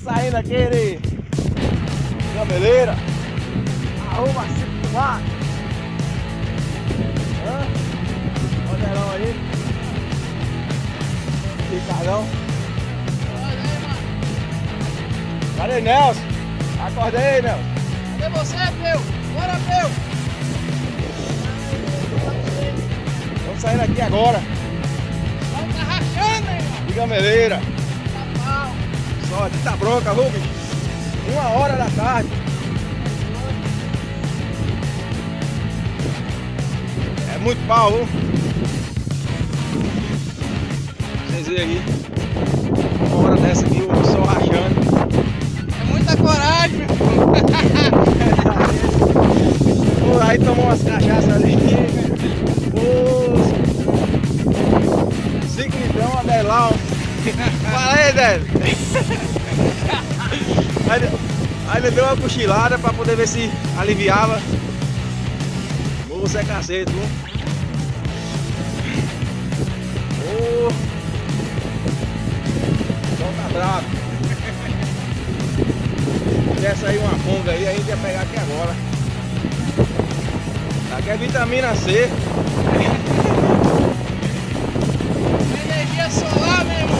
saindo aquele gameleira. Arruma cinco mato. Modelão aí. Ricardão. Cadê Nelson? Acordei, Nelson. Cadê você, Peu? Bora, Peu! Estamos saindo aqui agora. Sol tá rachando, hein, irmão? De gameleira. Tá pau. Só aqui tá bronca, viu, bicho? 1h da tarde. É muito pau, viu? Vocês veem aí. Uma hora dessa aqui, o sol rachando. É muita coragem, meu irmão. Pô, aí tomou umas cachaças ali. Pô, 5 litrão, uma 10 lá. Fala aí, Délio. Aí ele deu uma cochilada pra poder ver se aliviava. Você é cacete, viu? Ô, o sol tá bravo. Se tivesse aí uma funga aí, a gente ia pegar aqui agora. Aqui é vitamina C. Energia solar, meu irmão.